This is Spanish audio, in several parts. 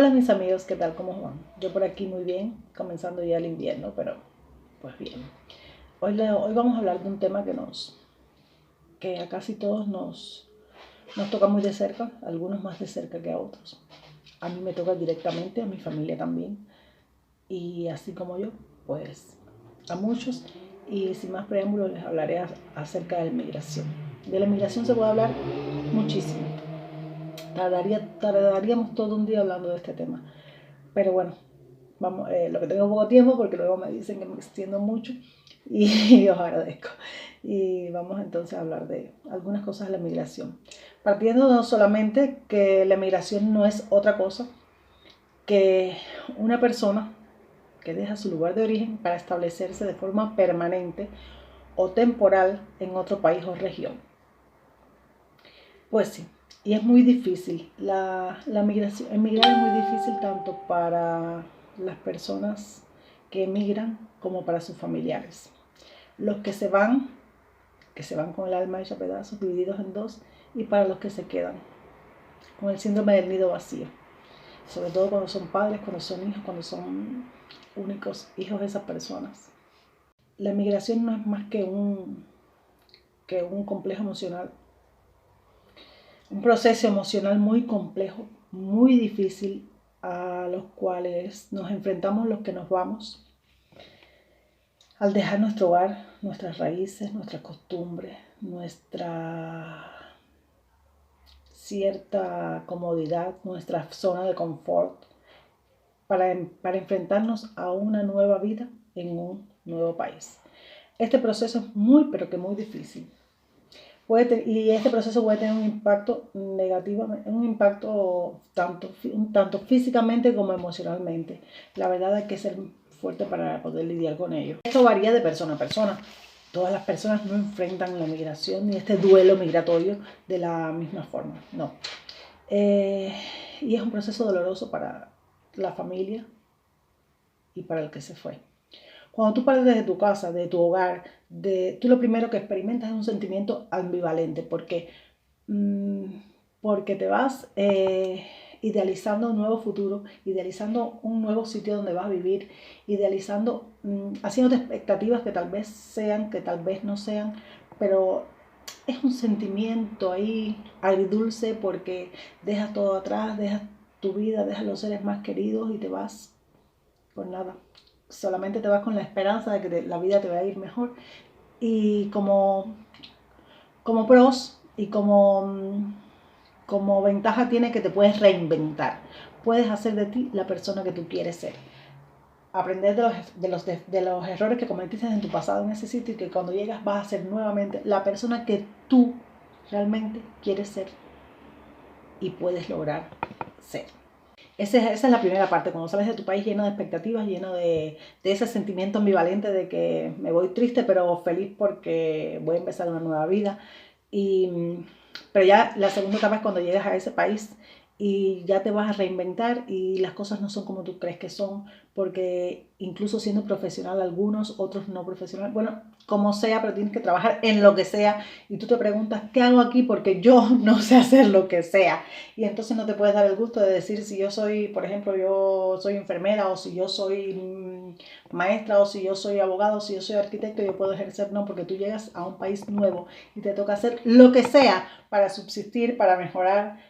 Hola mis amigos, ¿qué tal? ¿Cómo van? Yo por aquí muy bien, comenzando ya el invierno, pero pues bien. Hoy vamos a hablar de un tema que a casi todos nos toca muy de cerca, algunos más de cerca que a otros. A mí me toca directamente, a mi familia también, y así como yo, pues a muchos. Y sin más preámbulos les hablaré acerca de la migración. De la migración se puede hablar muchísimo. Tardaríamos todo un día hablando de este tema. Pero bueno, vamos, lo que tengo poco tiempo porque luego me dicen que me extiendo mucho y os agradezco. Y vamos entonces a hablar de algunas cosas de la migración. Partiendo no solamente que la migración no es otra cosa que una persona que deja su lugar de origen para establecerse de forma permanente o temporal en otro país o región. Pues sí, y es muy difícil. La migración, emigrar es muy difícil tanto para las personas que emigran como para sus familiares. Los que se van con el alma hecha pedazos, divididos en dos, y para los que se quedan, con el síndrome del nido vacío. Sobre todo cuando son padres, cuando son hijos, cuando son únicos hijos de esas personas. La migración no es más que un complejo emocional, un proceso emocional muy complejo, muy difícil, a los cuales nos enfrentamos los que nos vamos al dejar nuestro hogar, nuestras raíces, nuestras costumbres, nuestra cierta comodidad, nuestra zona de confort, para enfrentarnos a una nueva vida en un nuevo país. Este proceso es muy, pero que muy difícil. Y este proceso puede tener un impacto negativo, un impacto tanto físicamente como emocionalmente. La verdad hay que ser fuerte para poder lidiar con ello. Esto varía de persona a persona. Todas las personas no enfrentan la migración ni este duelo migratorio de la misma forma, no. Y es un proceso doloroso para la familia y para el que se fue. Cuando tú partes de tu casa, de tu hogar, tú lo primero que experimentas es un sentimiento ambivalente. ¿Por qué? Porque te vas idealizando un nuevo futuro, idealizando un nuevo sitio donde vas a vivir, idealizando, haciéndote expectativas que tal vez sean, que tal vez no sean, pero es un sentimiento ahí agridulce porque dejas todo atrás, dejas tu vida, dejas los seres más queridos y te vas con nada. Solamente te vas con la esperanza de que la vida te va a ir mejor. Y como pros y como ventaja tiene que te puedes reinventar. Puedes hacer de ti la persona que tú quieres ser. Aprender de los errores que cometiste en tu pasado en ese sitio y que cuando llegas vas a ser nuevamente la persona que tú realmente quieres ser y puedes lograr ser. Esa es la primera parte, cuando sales de tu país lleno de expectativas, lleno de ese sentimiento ambivalente de que me voy triste pero feliz porque voy a empezar una nueva vida. Pero ya la segunda etapa es cuando llegas a ese país y ya te vas a reinventar y las cosas no son como tú crees que son, porque incluso siendo profesional algunos, otros no profesional, bueno, como sea, pero tienes que trabajar en lo que sea y tú te preguntas, ¿qué hago aquí? Porque yo no sé hacer lo que sea. Y entonces no te puedes dar el gusto de decir si yo soy, por ejemplo, yo soy enfermera o si yo soy maestra o si yo soy abogado o si yo soy arquitecto, yo puedo ejercer. No, porque tú llegas a un país nuevo y te toca hacer lo que sea para subsistir, para mejorar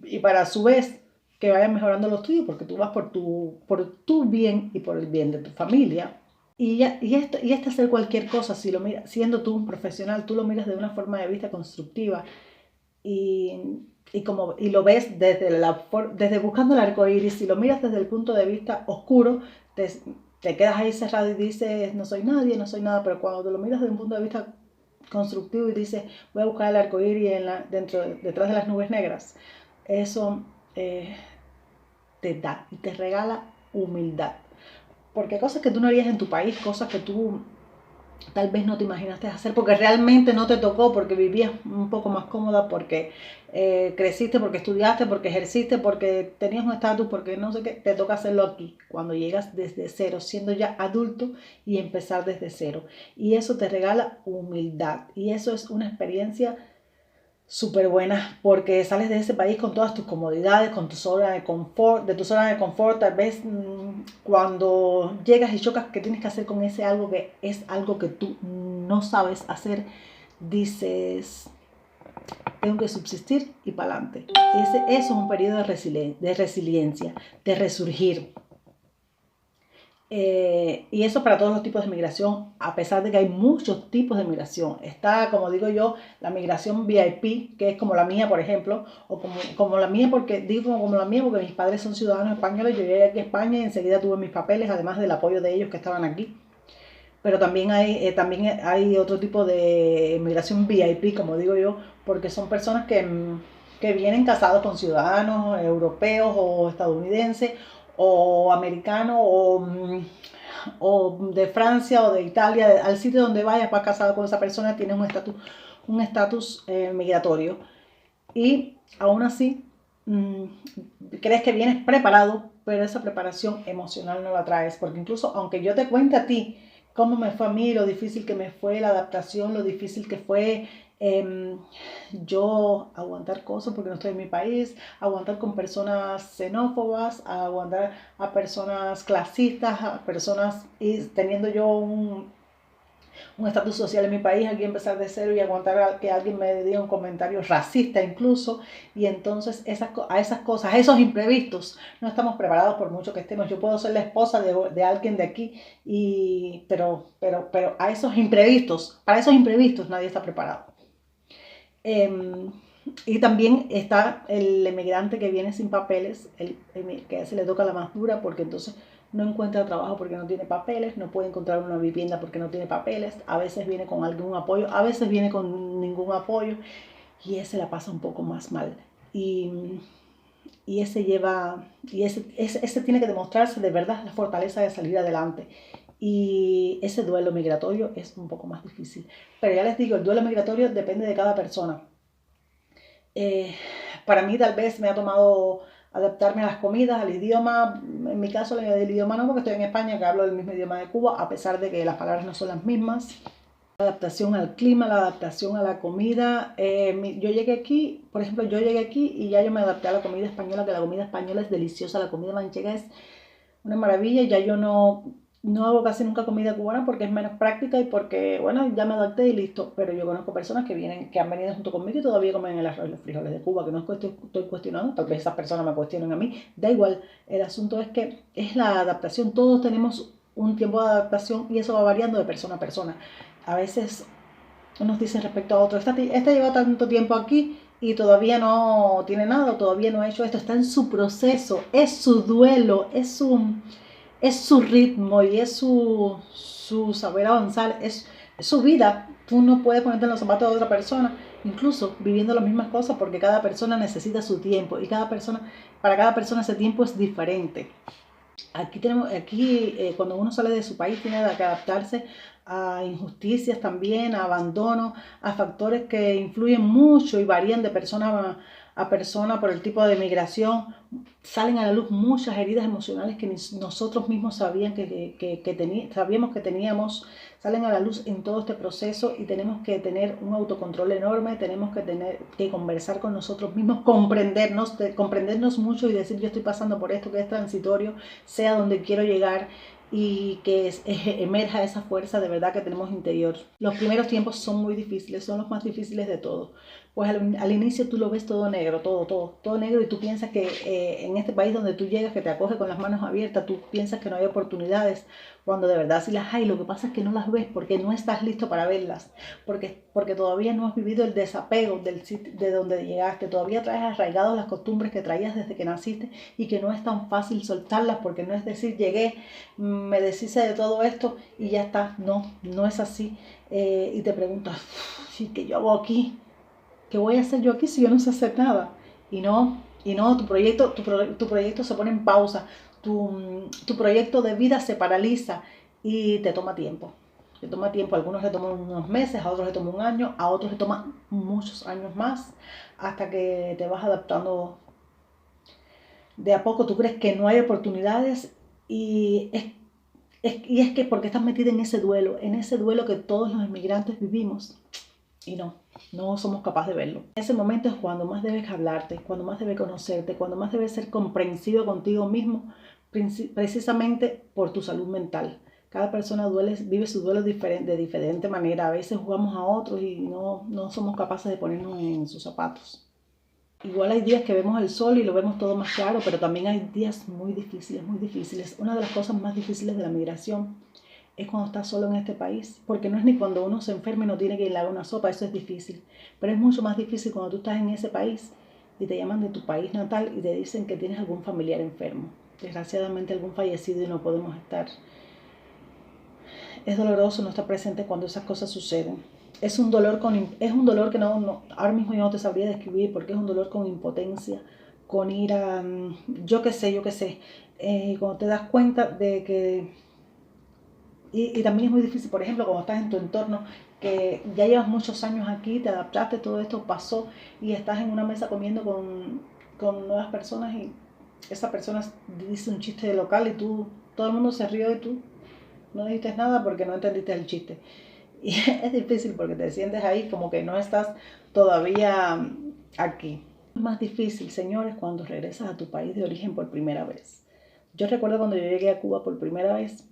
y para a su vez que vayan mejorando los tuyos, porque tú vas por tu bien y por el bien de tu familia. Y este hacer cualquier cosa, si lo miras, siendo tú un profesional, tú lo miras de una forma de vista constructiva y lo ves desde buscando el arco iris. Si lo miras desde el punto de vista oscuro, te quedas ahí cerrado y dices, no soy nadie, no soy nada, pero cuando te lo miras desde un punto de vista constructivo y dices, voy a buscar el arco iris detrás de las nubes negras, eso te da y te regala humildad. Porque cosas que tú no harías en tu país, cosas que tú tal vez no te imaginaste hacer porque realmente no te tocó, porque vivías un poco más cómoda, porque creciste, porque estudiaste, porque ejerciste, porque tenías un estatus, porque no sé qué, te toca hacerlo aquí, cuando llegas desde cero, siendo ya adulto y empezar desde cero. Y eso te regala humildad y eso es una experiencia súper buena porque sales de ese país con todas tus comodidades, con tu zona de confort, de tu zona de confort. Tal vez cuando llegas y chocas, ¿qué tienes que hacer con ese algo que es algo que tú no sabes hacer? Dices, tengo que subsistir y para adelante. Eso es un periodo de resiliencia, de resurgir. Y eso para todos los tipos de migración, a pesar de que hay muchos tipos de migración. Está, como digo yo, la migración VIP, que es como la mía, por ejemplo, o como la mía, porque digo como la mía porque mis padres son ciudadanos españoles, yo llegué aquí a España y enseguida tuve mis papeles, además del apoyo de ellos que estaban aquí. Pero también hay otro tipo de migración VIP, como digo yo, porque son personas que vienen casados con ciudadanos europeos o estadounidenses o americanos o de Francia o de Italia, al sitio donde vayas, vas casado con esa persona, tienes un estatus migratorio. Y aún así, crees que vienes preparado, pero esa preparación emocional no la traes, porque incluso aunque yo te cuente a ti cómo me fue a mí, lo difícil que me fue la adaptación, lo difícil que fue yo aguantar cosas porque no estoy en mi país, aguantar con personas xenófobas, aguantar a personas clasistas, a personas y teniendo yo un estatus social en mi país, aquí empezar de cero y aguantar a que alguien me diga un comentario racista incluso, y entonces a esas cosas, a esos imprevistos, no estamos preparados por mucho que estemos. Yo puedo ser la esposa de alguien de aquí, pero para esos imprevistos nadie está preparado. Eh, y también está el emigrante que viene sin papeles, que se le toca la más dura porque entonces no encuentra trabajo porque no tiene papeles, no puede encontrar una vivienda porque no tiene papeles, a veces viene con algún apoyo, a veces viene con ningún apoyo y ese la pasa un poco más mal. Y ese tiene que demostrarse de verdad la fortaleza de salir adelante. Y ese duelo migratorio es un poco más difícil. Pero ya les digo, el duelo migratorio depende de cada persona. Eh, para mí tal vez me ha tomado adaptarme a las comidas, al idioma. En mi caso el idioma no, porque estoy en España, que hablo el mismo idioma de Cuba, a pesar de que las palabras no son las mismas. La adaptación al clima, la adaptación a la comida. Yo llegué aquí, por ejemplo, yo llegué aquí y ya yo me adapté a la comida española, que la comida española es deliciosa, la comida manchega es una maravilla. Ya yo no hago casi nunca comida cubana porque es menos práctica y porque, bueno, ya me adapté y listo. Pero yo conozco personas que han venido junto conmigo y todavía comen el arroz y los frijoles de Cuba, que no estoy cuestionando, tal vez esas personas me cuestionen a mí, da igual. El asunto es que es la adaptación, todos tenemos un tiempo de adaptación y eso va variando de persona a persona. A veces unos dicen respecto a otro, esta lleva tanto tiempo aquí y todavía no tiene nada, todavía no ha hecho esto, está en su proceso, es su duelo, es su ritmo y es su saber avanzar, es su vida. Tú no puedes ponerte en los zapatos de otra persona, incluso viviendo las mismas cosas, porque cada persona necesita su tiempo y para cada persona ese tiempo es diferente. Aquí cuando uno sale de su país tiene que adaptarse a injusticias también, a abandono, a factores que influyen mucho y varían de persona a persona por el tipo de migración. Salen a la luz muchas heridas emocionales que nosotros mismos sabíamos que teníamos, salen a la luz en todo este proceso y tenemos que tener un autocontrol enorme, tenemos que tener que conversar con nosotros mismos, comprendernos mucho y decir yo estoy pasando por esto que es transitorio, sea donde quiero llegar y que emerja esa fuerza de verdad que tenemos interior. Los primeros tiempos son muy difíciles, son los más difíciles de todos. Pues al inicio tú lo ves todo negro, todo negro y tú piensas que en este país donde tú llegas, que te acoge con las manos abiertas, tú piensas que no hay oportunidades, cuando de verdad sí las hay. Lo que pasa es que no las ves porque no estás listo para verlas, porque todavía no has vivido el desapego de donde llegaste, todavía traes arraigados las costumbres que traías desde que naciste y que no es tan fácil soltarlas, porque no es decir llegué, me deshice de todo esto y ya está. No es así. Y te preguntas, ¿qué yo hago aquí? ¿Qué voy a hacer yo aquí si yo no sé hacer nada? Y no, tu proyecto se pone en pausa, tu proyecto de vida se paraliza y te toma tiempo. Te toma tiempo, a algunos le toman unos meses, a otros le toma un año, a otros le toma muchos años más, hasta que te vas adaptando de a poco. Tú crees que no hay oportunidades y es que porque estás metida en ese duelo que todos los inmigrantes vivimos. Y no somos capaces de verlo. En ese momento es cuando más debes hablarte, cuando más debes conocerte, cuando más debes ser comprensivo contigo mismo, precisamente por tu salud mental. Cada persona vive su duelo de diferente manera. A veces jugamos a otros y no somos capaces de ponernos en sus zapatos. Igual hay días que vemos el sol y lo vemos todo más claro, pero también hay días muy difíciles, muy difíciles. Una de las cosas más difíciles de la migración es cuando estás solo en este país, porque no es ni cuando uno se enferma y no tiene que ir a una sopa, eso es difícil, pero es mucho más difícil cuando tú estás en ese país y te llaman de tu país natal y te dicen que tienes algún familiar enfermo, desgraciadamente algún fallecido y no podemos estar. Es doloroso no estar presente cuando esas cosas suceden. Es un dolor que ahora mismo yo no te sabría describir, porque es un dolor con impotencia, con ira, yo qué sé, cuando te das cuenta de que y también es muy difícil, por ejemplo, cuando estás en tu entorno, que ya llevas muchos años aquí, te adaptaste, todo esto pasó y estás en una mesa comiendo con nuevas personas y esa persona dice un chiste de local y todo el mundo se rió y tú no dijiste nada porque no entendiste el chiste. Y es difícil porque te sientes ahí como que no estás todavía aquí. Es más difícil, señores, cuando regresas a tu país de origen por primera vez. Yo recuerdo cuando yo llegué a Cuba por primera vez,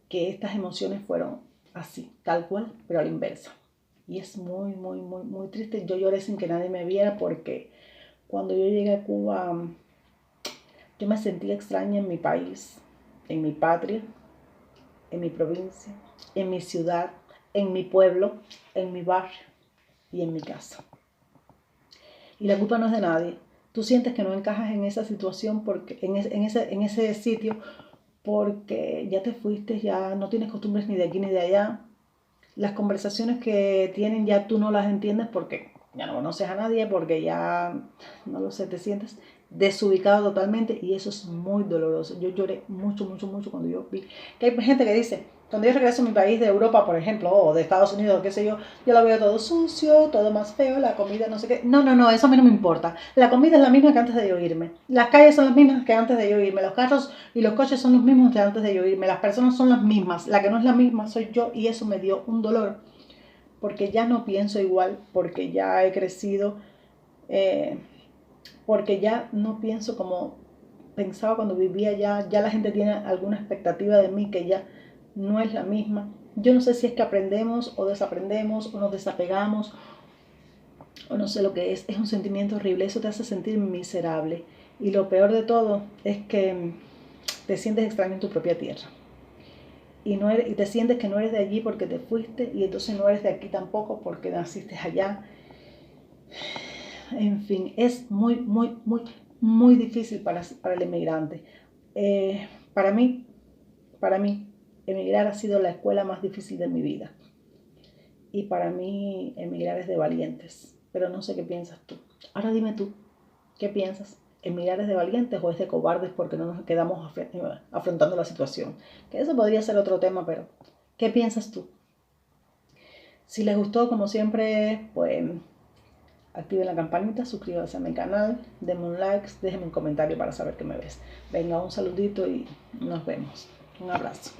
que estas emociones fueron así, tal cual, pero a la inversa. Y es muy, muy, muy, muy triste. Yo lloré sin que nadie me viera porque cuando yo llegué a Cuba, yo me sentía extraña en mi país, en mi patria, en mi provincia, en mi ciudad, en mi pueblo, en mi barrio y en mi casa. Y la culpa no es de nadie. Tú sientes que no encajas en esa situación, en ese sitio, porque ya te fuiste, ya no tienes costumbres ni de aquí ni de allá. Las conversaciones que tienen ya tú no las entiendes porque ya no conoces a nadie, porque ya, no lo sé, te sientes desubicado totalmente y eso es muy doloroso. Yo lloré mucho, mucho, mucho cuando yo vi que hay gente que dice, cuando yo regreso a mi país de Europa, por ejemplo, o de Estados Unidos, qué sé yo lo veo todo sucio, todo más feo, la comida no sé qué. No, eso a mí no me importa. La comida es la misma que antes de yo irme. Las calles son las mismas que antes de yo irme. Los carros y los coches son los mismos que antes de yo irme. Las personas son las mismas. La que no es la misma soy yo y eso me dio un dolor porque ya no pienso igual, porque ya he crecido, porque ya no pienso como pensaba cuando vivía allá. Ya la gente tiene alguna expectativa de mí que ya no es la misma. Yo no sé si es que aprendemos o desaprendemos o nos desapegamos o no sé lo que es un sentimiento horrible, eso te hace sentir miserable y lo peor de todo es que te sientes extraño en tu propia tierra y te sientes que no eres de allí porque te fuiste y entonces no eres de aquí tampoco porque naciste allá. En fin, es muy, muy, muy, muy difícil para el emigrante. Para mí, emigrar ha sido la escuela más difícil de mi vida. Y para mí, emigrar es de valientes. Pero no sé qué piensas tú. Ahora dime tú, ¿qué piensas? ¿Emigrar es de valientes o es de cobardes porque no nos quedamos afrontando la situación? Que eso podría ser otro tema, pero ¿qué piensas tú? Si les gustó, como siempre, pues activen la campanita, suscríbanse a mi canal, denme un like, déjenme un comentario para saber que me ves. Venga, un saludito y nos vemos. Un abrazo.